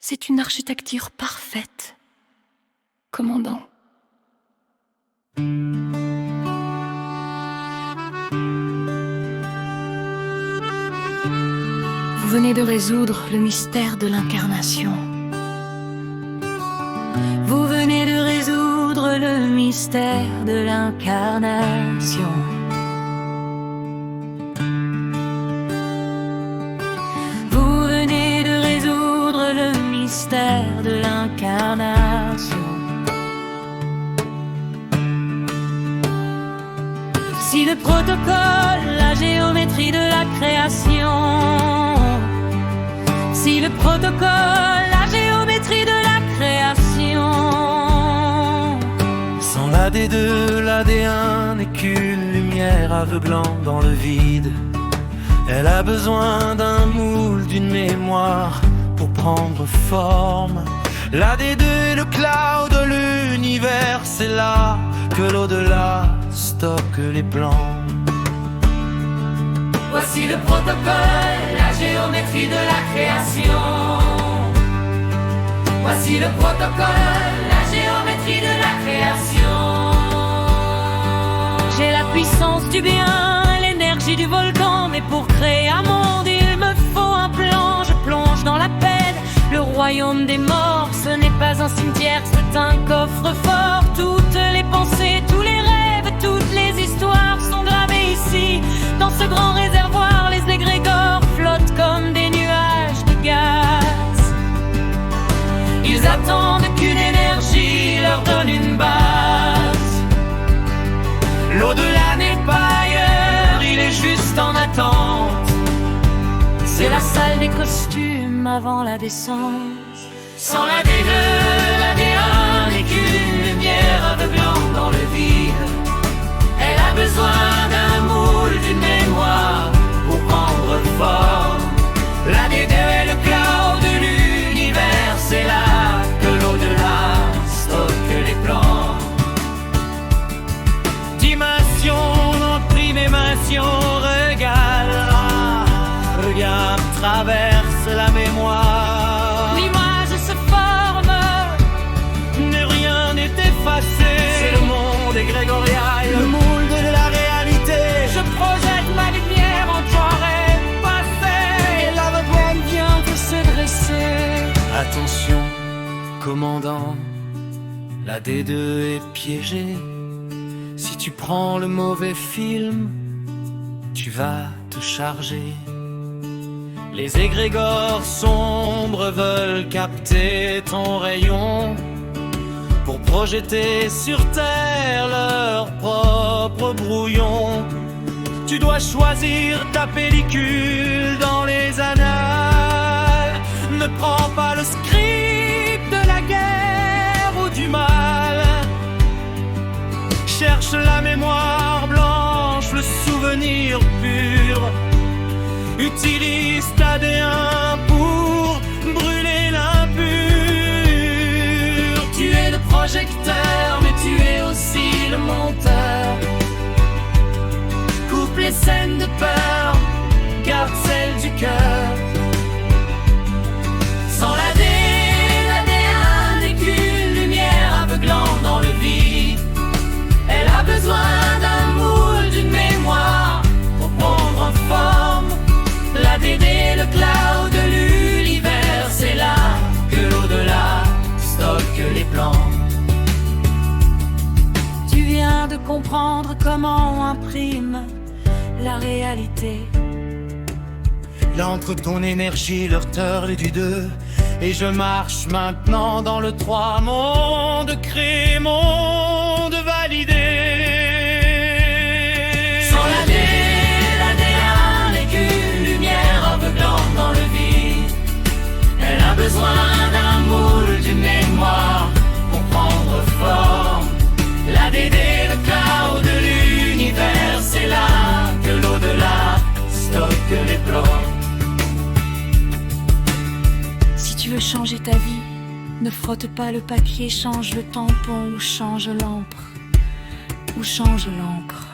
C'est une architecture parfaite, commandant. Vous venez de résoudre le mystère de l'incarnation. Vous venez de résoudre le mystère de l'incarnation. Vous venez de résoudre le mystère de l'incarnation. Si le protocole, la géométrie de la création, si le protocole, la géométrie de la création. Sans l'AD2, l'AD1 n'est qu'une lumière aveuglante dans le vide. Elle a besoin d'un moule, d'une mémoire pour prendre forme. L'AD2 est le cloud de l'univers, c'est là que l'au-delà stocke les plans. Voici le protocole, la géométrie de la création. Voici le protocole, la géométrie de la création. J'ai la puissance du bien, l'énergie du volcan, mais pour créer un monde, il me faut un plan. Je plonge dans la peine, le royaume des morts. Ce n'est pas un cimetière, c'est un coffre-fort. Toutes les pensées, tous les rêves, toutes les histoires sont gravées ici, dans ce grand réservoir. Les égrégores flottent comme des nuages de gaz. Ils attendent qu'une énergie leur donne une base. L'au-delà n'est pas ailleurs, il est juste en attente. C'est la salle des costumes avant la descente. Sans la D2, la D1 n'est qu'une lumière aveuglante dans le vide. Elle a besoin d'un moule, d'une mémoire pour prendre forme. La D2 est le cloud de l'univers, c'est là que l'au-delà stocke les plans. Dimension en trimémation, regarde, traverse la mémoire. L'image se forme, Rien n'est effacé. C'est le monde égrégorial, le moule de la réalité. je projette ma lumière en temps passé. Et la rebelle vient de se dresser. Attention, commandant, la D2 est piégée. Si tu prends le mauvais film, tu vas te charger. Les égrégores sombres veulent capter ton rayon pour projeter sur terre leur propre brouillon. Tu dois choisir ta pellicule dans les annales. Ne prends pas le script de la guerre ou du mal. Cherche la mémoire blanche, le souvenir pur. Utilise ta D1 pour brûler l'impur. Tu es le projecteur, mais tu es aussi le monteur. Coupe les scènes de peur, garde celles du cœur. Sans la D, la D1 n'est qu'une lumière aveuglante dans le vide. Elle a besoin d'un moule, d'une mémoire pour prendre forme. La DD, le cloud de l'univers, c'est là que l'au-delà stocke les plans. Tu viens de comprendre comment on imprime la réalité. Il entre ton énergie, le retard et du 2. Et je marche maintenant dans le 3. Monde créé, monde validé. Sans la D, la D1 n'est qu'une lumière aveuglante dans le vide. Elle a besoin d'un moule, d'une mémoire pour prendre forme. La DD, le chaos de l'univers, c'est là que l'au-delà stocke les plans. Si tu veux changer ta vie, ne frotte pas le papier, change le tampon ou change l'encre. Ou change l'encre.